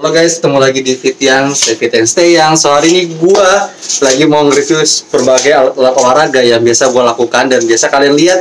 Halo guys, ketemu lagi di Fit Yang, Stay Fit and Stay Yang. So hari ini gua lagi mau nge-review berbagai alat olahraga yang biasa gua lakukan dan biasa kalian lihat.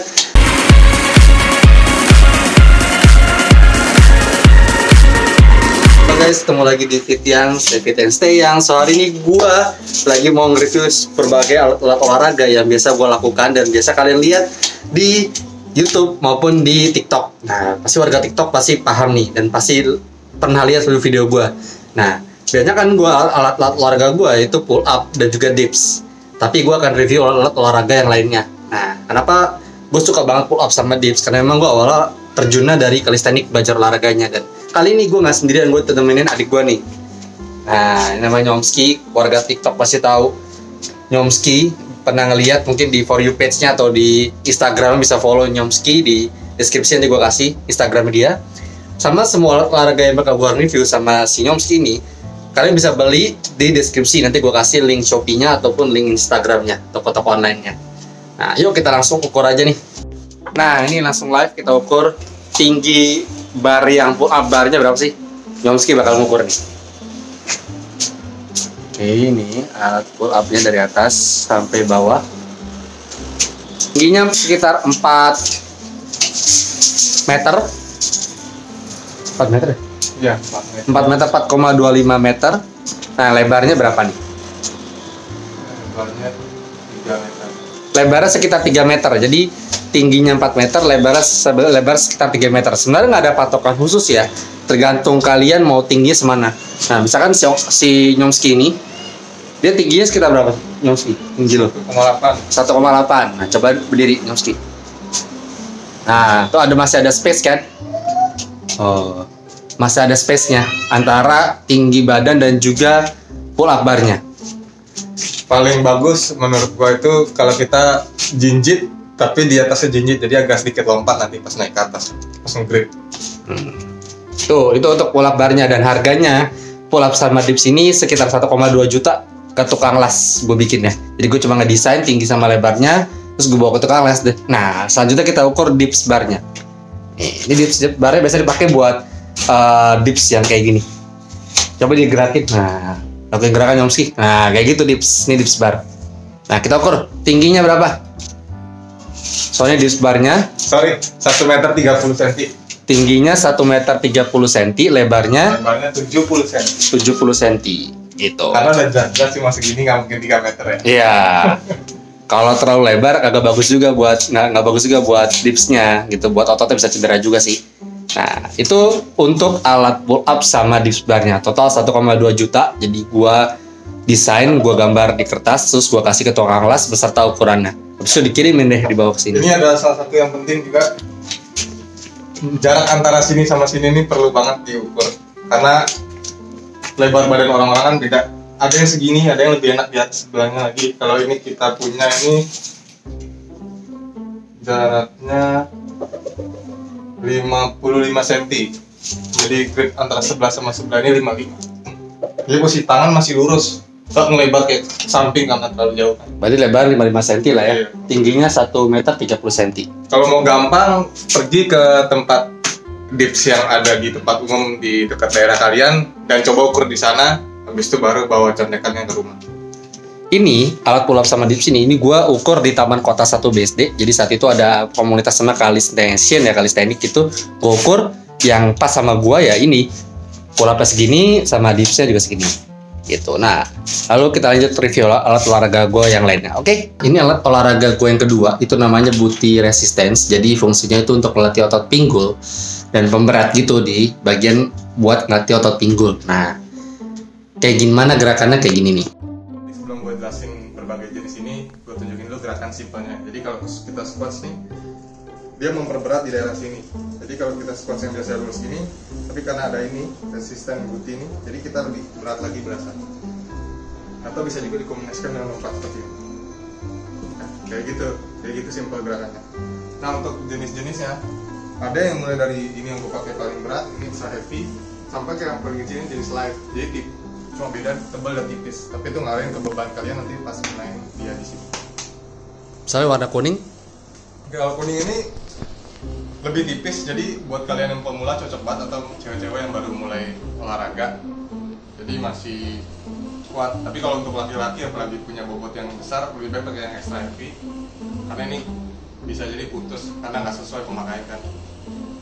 Halo guys, ketemu lagi di Fit Yang, Stay Fit and Stay Yang. So hari ini gua lagi mau nge-review berbagai alat olahraga yang biasa gua lakukan dan biasa kalian lihat di YouTube maupun di TikTok. Nah, pasti warga TikTok pasti paham nih dan pasti pernah lihat video gue. Nah, biasanya kan gue alat olahraga gue itu pull up dan juga dips. Tapi gue akan review alat olahraga yang lainnya. Nah, kenapa gue suka banget pull up sama dips? Karena memang gue awalnya terjunnya dari kalistenik belajar olahraganya. Dan kali ini gue nggak sendirian, gue temenin adik gue nih. Nah, ini namanya Nyomski. Warga TikTok pasti tahu Nyomski. Pernah ngeliat mungkin di For You page-nya atau di Instagram, bisa follow Nyomski di deskripsi nanti gue kasih Instagram dia. Sama semua alat olahraga yang bakal gue review sama si Nyomski ini, kalian bisa beli di deskripsi. Nanti gue kasih link Shopee-nya ataupun link Instagram-nya, toko-toko online-nya. Nah, yuk kita langsung ukur aja nih. Nah, ini langsung live kita ukur tinggi bar yang pull up barnya berapa sih? Nyomski bakal ngukur nih. Oke, ini alat pull up-nya dari atas sampai bawah. Tingginya sekitar 4 meter. 4 meter ya? Iya, 4 meter, 4,25 meter. Nah, lebarnya berapa nih? Lebarnya 3 meter. Lebarnya sekitar 3 meter. Jadi tingginya 4 meter, lebar sekitar 3 meter. Sebenarnya nggak ada patokan khusus ya. Tergantung kalian mau tingginya semana. Nah, misalkan si Nyomski ini, dia tingginya sekitar berapa? Nyomski, tinggi lo? 1,8. 1,8. Nah, coba berdiri Nyomski. Nah, tuh masih ada space kan? Oh, masih ada space-nya antara tinggi badan dan juga pull up barnya. Paling bagus menurut gua itu kalau kita jinjit tapi di atasnya jinjit, jadi agak sedikit lompat nanti pas naik ke atas, pas nge-grip. Tuh, itu untuk pull up barnya dan harganya pull up sama dips ini sekitar 1,2 juta ke tukang las gue bikinnya. Jadi gue cuma ngedesain tinggi sama lebarnya, terus gue bawa ke tukang las deh. Nah, selanjutnya kita ukur dips barnya. Ini dips barnya biasa dipakai buat dips yang kayak gini. Coba digerakin. Nah, lakuin gerakan Nyomski. Nah, kayak gitu dips. Ini dips bar. Nah, kita ukur tingginya berapa. Soalnya dips barnya 1 meter 30 cm. Tingginya 1 meter 30 cm, lebarnya 70 cm. 70 cm. Gitu. Karena udah jelas sih masih gini, nggak mungkin 3 meter ya. Iya. Kalau terlalu lebar agak bagus juga buat nggak bagus juga buat dipsnya gitu, buat ototnya bisa cedera juga sih. Nah, itu untuk alat pull up sama dips barnya. Total 1,2 juta. Jadi gua desain, gua gambar di kertas, terus gua kasih ke tukang las beserta ukurannya. Habis itu dikirimin deh dibawa ke sini. Ini adalah salah satu yang penting juga. Jarak antara sini sama sini ini perlu banget diukur. Karena lebar badan orang-orang kan beda. Ada yang segini, ada yang lebih enak di atas sebelahnya lagi. Kalau ini kita punya ini jaraknya 55 cm. Jadi grip antara sebelah sama sebelah ini 55. Jadi posisi tangan masih lurus. Nggak ngelebar kayak samping karena terlalu jauh. Berarti lebar 55 cm lah ya. Iya. Tingginya 1 meter 30 cm. Kalau mau gampang, pergi ke tempat dips yang ada di tempat umum di dekat daerah kalian dan coba ukur di sana. Habis itu baru bawa contekannya ke rumah. Ini alat pull up sama dips ini gua ukur di Taman Kota 1 BSD. Jadi saat itu ada komunitas sama kalistenik gitu. Gua ukur yang pas sama gua ya ini. Pull up segini sama dipsnya juga segini. Gitu. Nah, lalu kita lanjut review alat olahraga gua yang lainnya. Oke, ini alat olahraga gua yang kedua. Itu namanya booty resistance. Jadi fungsinya itu untuk melatih otot pinggul dan pemberat gitu di bagian buat melatih otot pinggul. Nah, kayak gimana gerakannya kayak gini nih. Sebelum gue jelasin berbagai jenis ini, gue tunjukin dulu gerakan simpelnya. Jadi kalau kita squats nih, dia memperberat di daerah sini. Jadi kalau kita squats yang biasa lurus gini, tapi karena ada ini resisten booty ini, jadi kita lebih berat lagi berasa. Atau bisa juga dikombinasikan dengan lompat seperti ini. Nah, kayak gitu simpel gerakannya. Nah, untuk jenis-jenisnya, ada yang mulai dari ini yang gue pakai paling berat, ini bisa heavy, sampai ke yang paling kecil ini jenis light. Jadi cuma beda tebal dan tipis, tapi itu ngalahin ke beban kalian nanti pas main dia di sini. Misalnya warna kuning. Kalau kuning ini lebih tipis, jadi buat kalian yang pemula cocok banget, atau cewek-cewek yang baru mulai olahraga jadi masih kuat. Tapi kalau untuk laki-laki apalagi punya bobot yang besar, lebih baik pakai yang extra heavy, karena ini bisa jadi putus karena nggak sesuai pemakaian kan.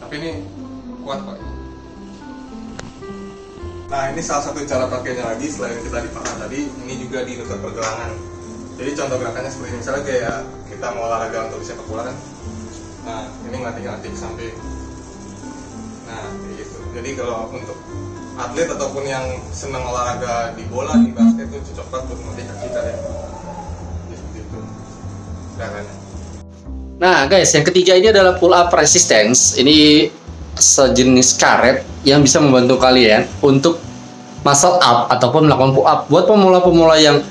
Tapi ini kuat kok. Nah, ini salah satu cara pakainya lagi selain kita di paha tadi, ini juga di lutut pergelangan. Jadi contoh gerakannya seperti ini, misalnya kayak kita mau olahraga untuk sepak bola kan. Nah, ini ngelatih ke samping. Nah, kayak gitu. Jadi kalau untuk atlet ataupun yang senang olahraga di bola, di basket itu cocok banget buat melatih kaki kita ya. Seperti itu gerakannya. Nah guys, yang ketiga ini adalah pull up resistance. Ini sejenis karet yang bisa membantu kalian untuk muscle up ataupun melakukan pull up. Buat pemula-pemula yang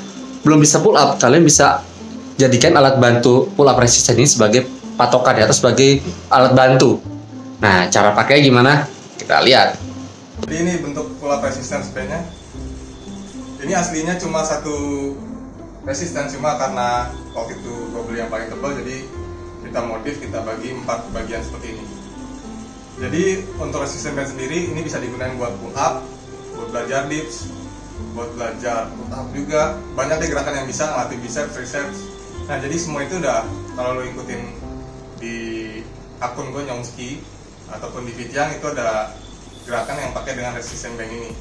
belum bisa pull up, kalian bisa jadikan alat bantu pull up resistance ini sebagai patokan atau sebagai alat bantu. Nah, cara pakainya gimana? Kita lihat. Jadi ini bentuk pull up resistance band-nya. Ini aslinya cuma satu resistance, cuma karena waktu itu gue beli yang paling tebal, jadi kita modif, kita bagi 4 bagian seperti ini. Jadi untuk resistance band sendiri ini bisa digunakan buat pull up, buat belajar dips, buat belajar pull up juga. Banyak deh gerakan yang bisa ngelatih biceps, triceps. Nah, jadi semua itu udah kalau lo ikutin di akun gue Nyongski ataupun di Fitjang, itu ada gerakan yang pakai dengan resistance band ini.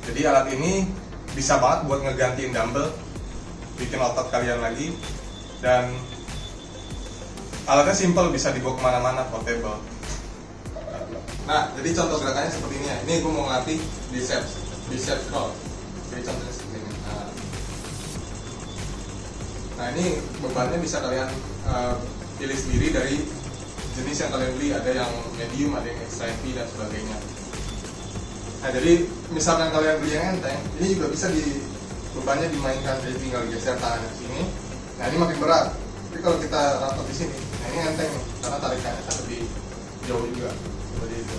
Jadi alat ini bisa banget buat ngegantiin dumbbell, bikin otot kalian lagi, dan alatnya simple, bisa dibawa kemana-mana, portable. Nah, jadi contoh gerakannya seperti ini ya. Ini gue mau ngelatih bicep curl. Jadi contohnya seperti ini. Nah, ini bebannya bisa kalian pilih sendiri dari jenis yang kalian beli. Ada yang medium, ada yang extra heavy dan sebagainya. Nah, jadi misalkan kalian beli yang enteng, ini juga bisa bebannya dimainkan. Jadi tinggal geser tangannya ke sini. Nah, ini makin berat. Tapi kalau kita rapat di sini, nah ini enteng nih, karena tarikannya kan lebih jauh juga. Seperti itu.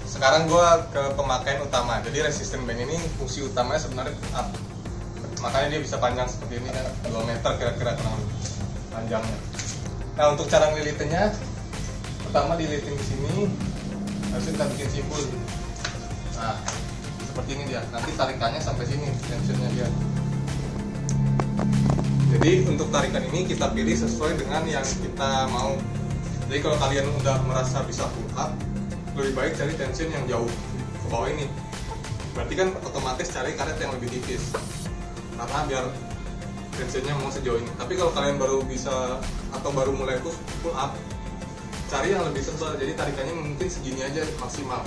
Sekarang gue ke pemakaian utama. Jadi resistance band ini fungsi utamanya sebenarnya up. Makanya dia bisa panjang seperti ini kan, 2 meter kira-kira kurang panjangnya. Nah, untuk cara ngelilitinnya, pertama dililitin di sini, harusnya kita bikin simpul. Nah, seperti ini dia. Nanti tarikannya sampai sini, tensionnya dia. Jadi untuk tarikan ini kita pilih sesuai dengan yang kita mau. Jadi kalau kalian udah merasa bisa pull up, lebih baik cari tension yang jauh ke bawah ini. Berarti kan otomatis cari karet yang lebih tipis, karena biar tensionnya mau sejauh ini. Tapi kalau kalian baru bisa atau baru mulai pull up, cari yang lebih tebal. Jadi tarikannya mungkin segini aja maksimal.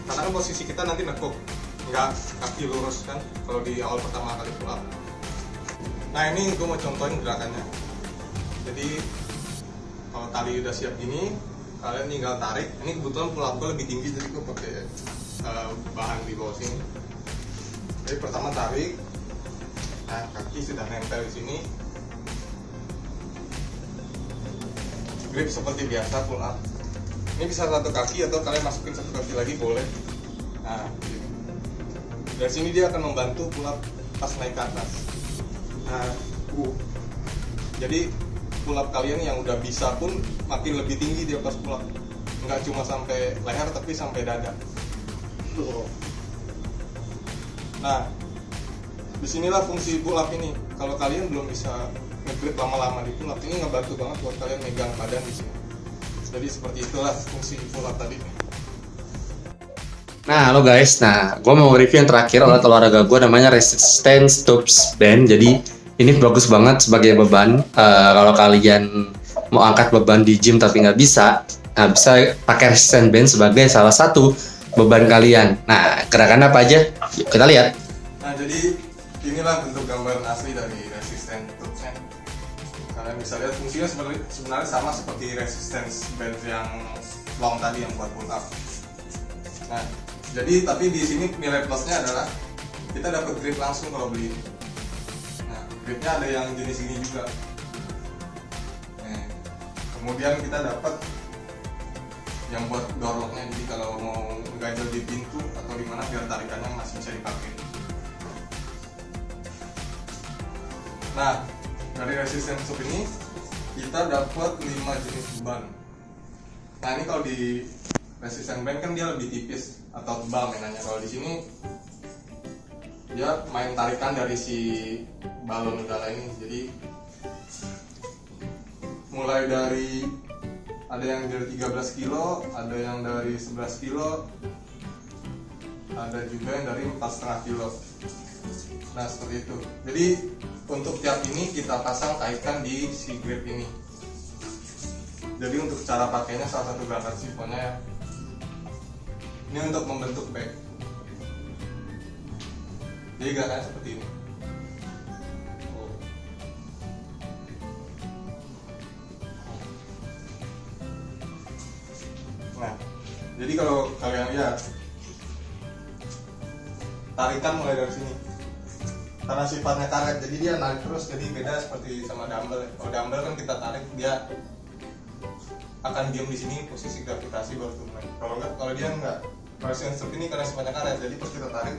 Karena kan posisi kita nanti nekuk, nggak kaki lurus kan kalau di awal pertama kali pull up. Nah, ini gue mau contohin gerakannya. Jadi kalau tali udah siap gini, kalian tinggal tarik. Ini kebetulan pull up gue lebih tinggi, jadi gue pakai bahan di bawah sini. Jadi pertama tarik. Nah, kaki sudah nempel di sini. Grip seperti biasa pull up. Ini bisa satu kaki atau kalian masukin satu kaki lagi boleh. Nah, gini. Dari sini dia akan membantu pull up pas naik ke atas. Nah, jadi pull up kalian yang udah bisa pun makin lebih tinggi dia pas pull up. Nggak cuma sampai leher tapi sampai dada. Nah, disinilah fungsi pull up ini. Kalau kalian belum bisa nge-grip lama-lama di pull up, ini ngebantu banget buat kalian megang badan di sini. Jadi seperti itulah fungsi pull up tadi. Nah, halo guys. Nah, gue mau review yang terakhir alat olahraga gue, namanya Resistance Tubes Band. Jadi ini bagus banget sebagai beban. Kalau kalian mau angkat beban di gym tapi nggak bisa, nah bisa pakai Resistance Band sebagai salah satu beban kalian. Nah, gerakannya apa aja? Yuk kita lihat. Nah, jadi inilah bentuk gambaran asli dari Resistance Tubes. Kalian bisa lihat fungsinya sebenarnya sama seperti Resistance Band yang long tadi yang buat pull up. Nah, jadi tapi di sini nilai plusnya adalah kita dapat grip langsung kalau beli. Nah, gripnya ada yang jenis ini juga. Nah, kemudian kita dapat yang buat door locknya, jadi kalau mau ganjel di pintu atau di mana biar tarikannya masih bisa dipakai. Nah, dari resistance tube ini kita dapat 5 jenis beban. Nah, ini kalau di resistance band kan dia lebih tipis atau tebal mainannya. Kalau di sini dia main tarikan dari si balon udara ini. Jadi mulai dari ada yang dari 13 kilo, ada yang dari 11 kilo, ada juga yang dari 4,5 kilo. Nah seperti itu. Jadi untuk tiap ini kita pasang kaitkan di si grip ini. Jadi untuk cara pakainya salah satu gerakan sifonnya ya. Ini untuk membentuk bag. Jadi gerakannya seperti ini. Nah, jadi kalau kalian lihat, tarikan mulai dari sini. Karena sifatnya karet, jadi dia narik terus. Jadi beda seperti sama dumbbell. Kalau dumbbell kan kita tarik, dia akan diam di sini, posisi gravitasi baru turun. Kalau dia enggak, pressure seperti ini karena sifatnya karet. Jadi pas kita tarik,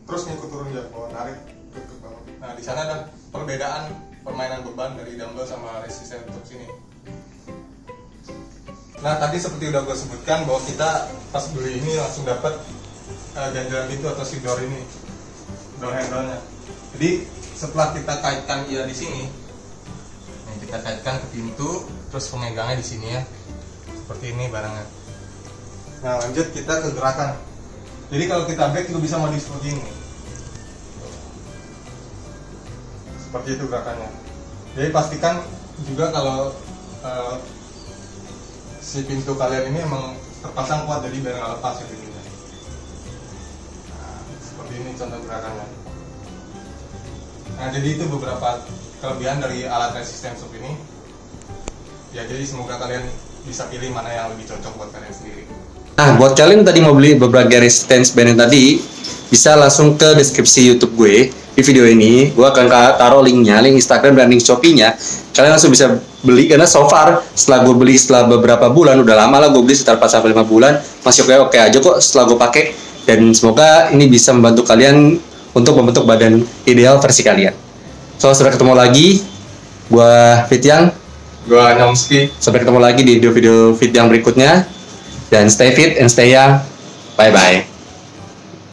terus ngikut turun dia, kalau tarik ke bawah. Nah di sana ada perbedaan permainan beban dari dumbbell sama resisten untuk sini. Nah tadi seperti udah gue sebutkan bahwa kita pas beli ini langsung dapat ganjalan pintu atau si door ini, door handle-nya. Jadi setelah kita kaitkan ia di sini, nih kita kaitkan ke pintu, terus pemegangnya di sini ya, seperti ini barangnya. Nah lanjut kita ke gerakan. Jadi kalau kita back juga bisa modif seperti ini. Seperti itu gerakannya. Jadi pastikan juga kalau si pintu kalian ini emang terpasang kuat, jadi biar nggak lepas ya pintunya. Nah, seperti ini contoh gerakannya. Nah jadi itu beberapa kelebihan dari alat resistance sub ini. Ya jadi semoga kalian bisa pilih mana yang lebih cocok buat kalian sendiri. Nah, buat kalian yang tadi mau beli beberapa resistance band yang tadi, bisa langsung ke deskripsi YouTube gue di video ini. Gue akan taruh linknya, link Instagram dan link Shopee-nya. Kalian langsung bisa beli, karena so far setelah gue beli setelah beberapa bulan, udah lama lah gue beli sekitar 4-5 bulan, masih oke aja kok setelah gue pakai. Dan semoga ini bisa membantu kalian untuk membentuk badan ideal versi kalian. So, sudah ketemu lagi. Gue Fitian, Gue Nyomski. sampai ketemu lagi di video-video fit yang berikutnya. Dan stay fit and stay young. Bye-bye.